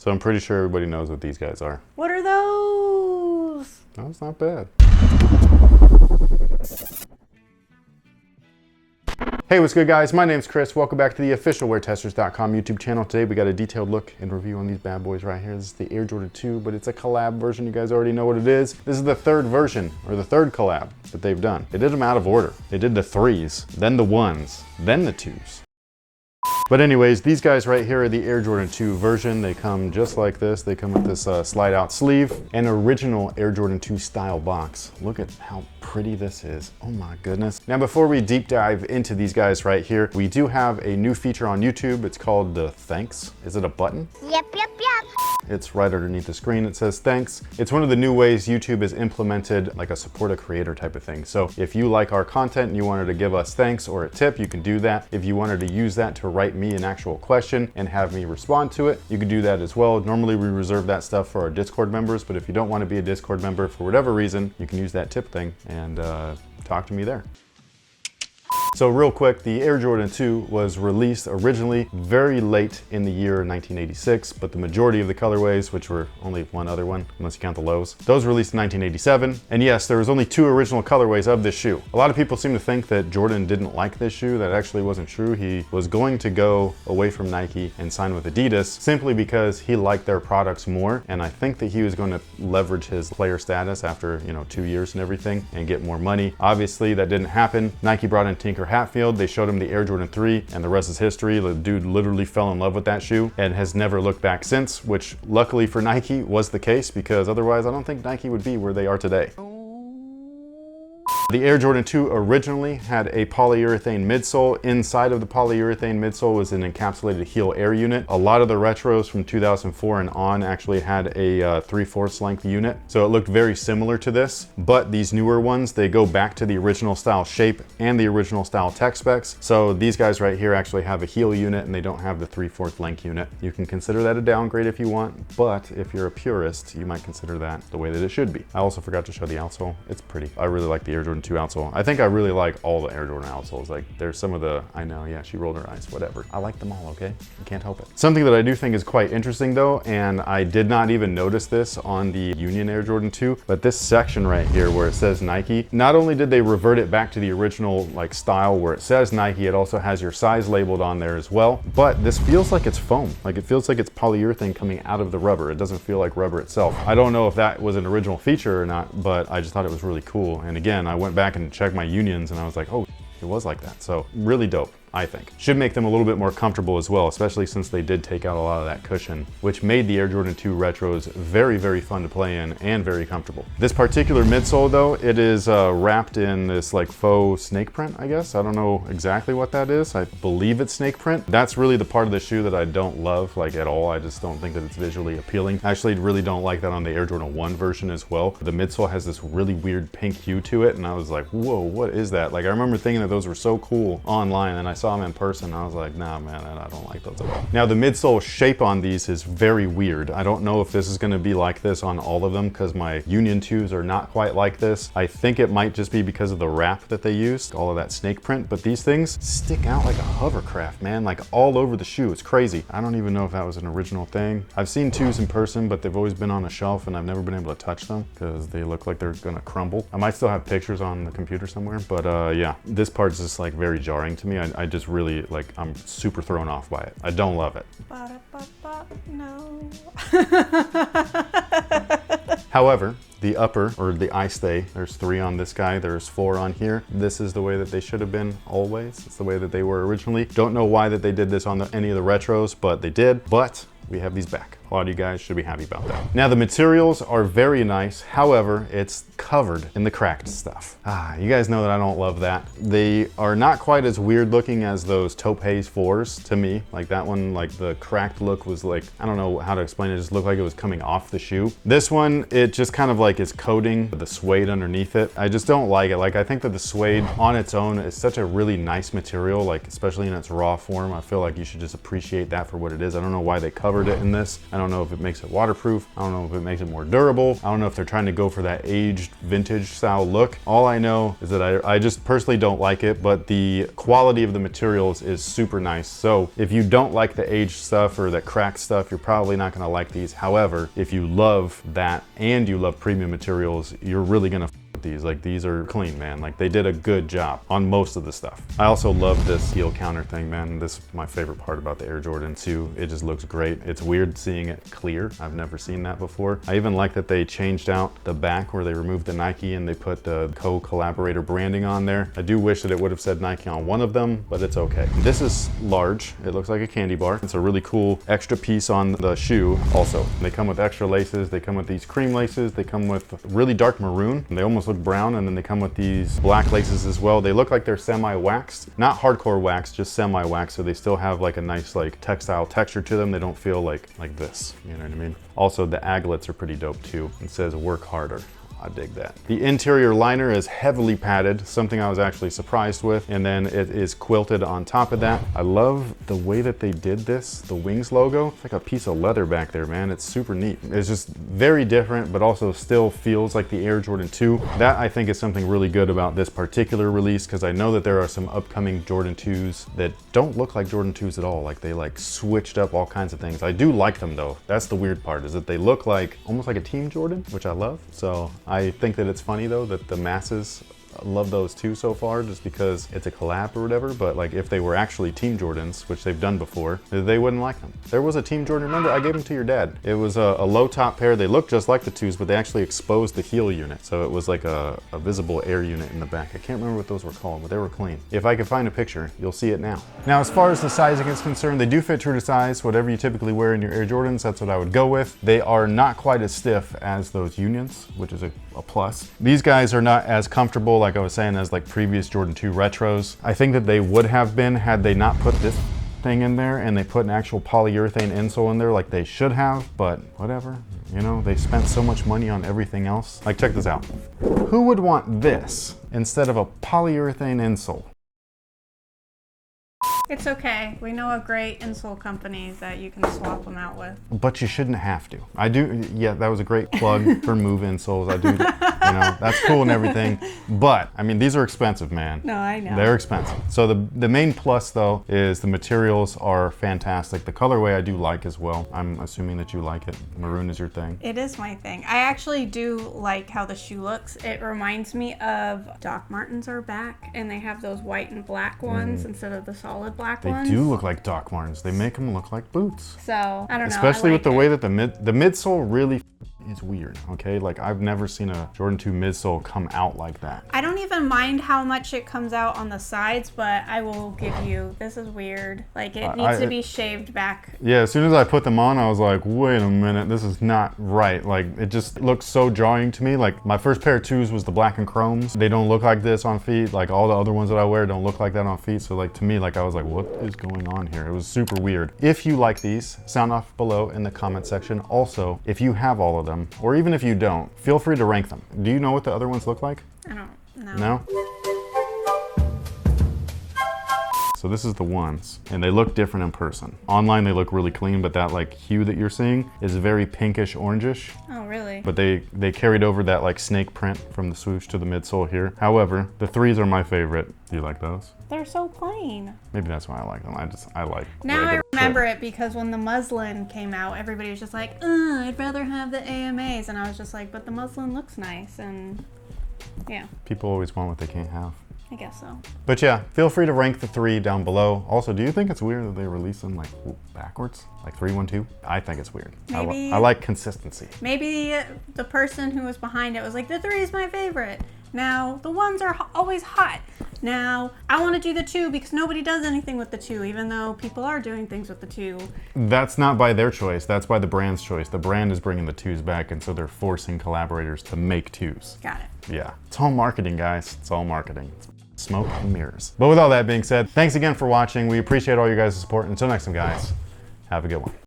So I'm pretty sure everybody knows what these guys are. What are those? No, it's not bad. Hey, what's good guys? My name's Chris. Welcome back to the official WearTesters.com YouTube channel. Today we got a detailed look and review on these bad boys right here. This is the Air Jordan 2, but it's a collab version. You guys already know what it is. This is the third version, or the third collab that they've done. They did them out of order. They did the 3s, then the 1s, then the 2s. But anyways, these guys right here are the Air Jordan 2 version. They come just like this. They come with this slide out sleeve and original Air Jordan 2 style box. Look at how pretty this is. Oh my goodness. Now before we deep dive into these guys right here, we do have a new feature on YouTube. It's called the thanks. Is it a button? Yep. It's right underneath the screen. It says thanks. It's one of the new ways YouTube has implemented like a support a creator type of thing. So if you like our content and you wanted to give us thanks or a tip, you can do that. If you wanted to use that to write me an actual question and have me respond to it, you can do that as well. Normally we reserve that stuff for our Discord members, but if you don't want to be a Discord member for whatever reason, you can use that tip thing and talk to me there. So real quick, the Air Jordan 2 was released originally very late in the year 1986, but the majority of the colorways, which were only one other one, unless you count the lows, those released in 1987. And yes, there was only 2 original colorways of this shoe. A lot of people seem to think that Jordan didn't like this shoe. That actually wasn't true. He was going to go away from Nike and sign with Adidas simply because he liked their products more. And I think that he was going to leverage his player status after, 2 years and everything and get more money. Obviously that didn't happen. Nike brought in Tinker Hatfield. They showed him the Air Jordan 3 and the rest is history. The dude literally fell in love with that shoe and has never looked back since, which luckily for Nike was the case because otherwise I don't think Nike would be where they are today. The Air Jordan 2 originally had a polyurethane midsole. Inside of the polyurethane midsole was an encapsulated heel air unit. A lot of the retros from 2004 and on actually had a 3/4 length unit. So it looked very similar to this, but these newer ones, they go back to the original style shape and the original style tech specs. So these guys right here actually have a heel unit and they don't have the 3/4 length unit. You can consider that a downgrade if you want, but if you're a purist, you might consider that the way that it should be. I also forgot to show the outsole. It's pretty. I really like the Air Jordan 2 outsole. I think I really like all the Air Jordan outsoles. Like there's some of the, I know, yeah, she rolled her eyes, whatever. I like them all, okay? I can't help it. Something that I do think is quite interesting though, and I did not even notice this on the Union Air Jordan 2, but this section right here where it says Nike, not only did they revert it back to the original like style where it says Nike, it also has your size labeled on there as well, but this feels like it's foam. Like it feels like it's polyurethane coming out of the rubber. It doesn't feel like rubber itself. I don't know if that was an original feature or not, but I just thought it was really cool. And again, I went back and checked my Unions and I was like, oh, it was like that. So really dope, I think. Should make them a little bit more comfortable as well, especially since they did take out a lot of that cushion, which made the Air Jordan 2 retros very, very fun to play in and very comfortable. This particular midsole though, it is wrapped in this like faux snake print, I guess. I don't know exactly what that is. I believe it's snake print. That's really the part of the shoe that I don't love like at all. I just don't think that it's visually appealing. Actually, really don't like that on the Air Jordan 1 version as well. The midsole has this really weird pink hue to it and I was like, whoa, what is that? Like I remember thinking that those were so cool online and I saw them in person. I was like, nah, man, I don't like those at all. Now the midsole shape on these is very weird. I don't know if this is gonna be like this on all of them because my Union 2s are not quite like this. I think it might just be because of the wrap that they used, all of that snake print, but these things stick out like a hovercraft, man, like all over the shoe. It's crazy. I don't even know if that was an original thing. I've seen 2s in person, but they've always been on a shelf and I've never been able to touch them because they look like they're gonna crumble. I might still have pictures on the computer somewhere, but yeah, this part's just like very jarring to me. I just really like, I'm super thrown off by it. I don't love it. No. However, the upper or the eye stay, there's 3 on this guy, there's 4 on here. This is the way that they should have been always. It's the way that they were originally. Don't know why that they did this on any of the retros, but they did. But we have these back. A lot of you guys should be happy about that. Now the materials are very nice. However, it's covered in the cracked stuff. You guys know that I don't love that. They are not quite as weird looking as those Taupe Haze 4s to me. Like that one, like the cracked look was like, I don't know how to explain it. It just looked like it was coming off the shoe. This one, it just kind of like is coating the suede underneath it. I just don't like it. Like I think that the suede on its own is such a really nice material, like especially in its raw form. I feel like you should just appreciate that for what it is. I don't know why they covered it in this. I don't don't know if it makes it waterproof. I don't know if it makes it more durable. I don't know if they're trying to go for that aged vintage style look. All I know is that I just personally don't like it, but the quality of the materials is super nice. So if you don't like the aged stuff or that cracked stuff, you're probably not gonna like these. However, if you love that and you love premium materials, you're really gonna these. Like, these are clean, man. Like, they did a good job on most of the stuff. I also love this heel counter thing, man. This is my favorite part about the Air Jordan 2. It just looks great. It's weird seeing it clear. I've never seen that before. I even like that they changed out the back where they removed the Nike and they put the co-collaborator branding on there. I do wish that it would have said Nike on one of them, but it's okay. This is large. It looks like a candy bar. It's a really cool extra piece on the shoe also. They come with extra laces. They come with these cream laces. They come with really dark maroon. And they almost look brown, and then they come with these black laces as well. They look like they're semi-waxed, not hardcore wax, just semi-waxed, so they still have like a nice like textile texture to them. They don't feel like this, you know what I mean? Also, the aglets are pretty dope too. It says work harder. I dig that. The interior liner is heavily padded, something I was actually surprised with, and then it is quilted on top of that. I love the way that they did this, the Wings logo. It's like a piece of leather back there, man. It's super neat. It's just very different, but also still feels like the Air Jordan 2. That, I think, is something really good about this particular release, because I know that there are some upcoming Jordan 2s that don't look like Jordan 2s at all. Like, they like switched up all kinds of things. I do like them though. That's the weird part, is that they look like almost like a Team Jordan, which I love. So I think that it's funny though that the masses love those too so far, just because it's a collab or whatever. But like, if they were actually Team Jordans, which they've done before, they wouldn't like them. There was a Team Jordan, remember I gave them to your dad. It was a low top pair. They looked just like the 2s, but they actually exposed the heel unit, so it was like a visible air unit in the back. I can't remember what those were called, but they were clean. If I can find a picture, you'll see it now. Now, as far as the sizing is concerned, they do fit true to size. Whatever you typically wear in your Air Jordans, that's what I would go with. They are not quite as stiff as those Unions, which is a plus. These guys are not as comfortable, like I was saying, as like previous Jordan 2 retros. I think that they would have been had they not put this thing in there and they put an actual polyurethane insole in there like they should have, but whatever. You know, they spent so much money on everything else. Like, check this out. Who would want this instead of a polyurethane insole? It's okay. We know a great insole company that you can swap them out with. But you shouldn't have to. I do, yeah, that was a great plug for Move insoles. I do, you know, that's cool and everything. But, I mean, these are expensive, man. No, I know. They're expensive. So the main plus, though, is the materials are fantastic. The colorway I do like as well. I'm assuming that you like it. Maroon is your thing. It is my thing. I actually do like how the shoe looks. It reminds me of Doc Martens are back, and they have those white and black ones instead of the solid black ones. They do look like Doc Martens. They make them look like boots. So, I don't know. Especially with the way that the midsole really is weird, okay? Like, I've never seen a Jordan 2 midsole come out like that. I don't even mind how much it comes out on the sides, but I will give you, this is weird. Like, it needs to be shaved back. Yeah, as soon as I put them on, I was like, wait a minute, this is not right. Like, it just looks so jarring to me. Like, my first pair of 2s was the black and chromes. They don't look like this on feet. Like, all the other ones that I wear don't look like that on feet. So, like, to me, like, I was like, what is going on here? It was super weird. If you like these, sound off below in the comment section. Also, if you have all of them, or even if you don't, feel free to rank them. Do you know what the other ones look like? I don't know. No? So this is the ones, and they look different in person. Online they look really clean, but that like hue that you're seeing is very pinkish orangish. Oh, really? But they carried over that like snake print from the swoosh to the midsole here. However, the 3s are my favorite. Do you like those? They're so plain. Maybe that's why I like them. I like Now I remember it, because when the muslin came out, everybody was just like, I'd rather have the AMAs. And I was just like, but the muslin looks nice. And yeah. People always want what they can't have. I guess so. But yeah, feel free to rank the 3 down below. Also, do you think it's weird that they release them like backwards? Like 3, 1, 2? I think it's weird. Maybe, I like consistency. Maybe the person who was behind it was like, the 3 is my favorite. Now, the 1s are always hot. Now, I want to do the 2 because nobody does anything with the 2, even though people are doing things with the 2. That's not by their choice. That's by the brand's choice. The brand is bringing the 2s back, and so they're forcing collaborators to make 2s. Got it. Yeah. It's all marketing, guys. It's all marketing. It's smoke and mirrors. But with all that being said, thanks again for watching. We appreciate all you guys' support. Until next time, guys, have a good one.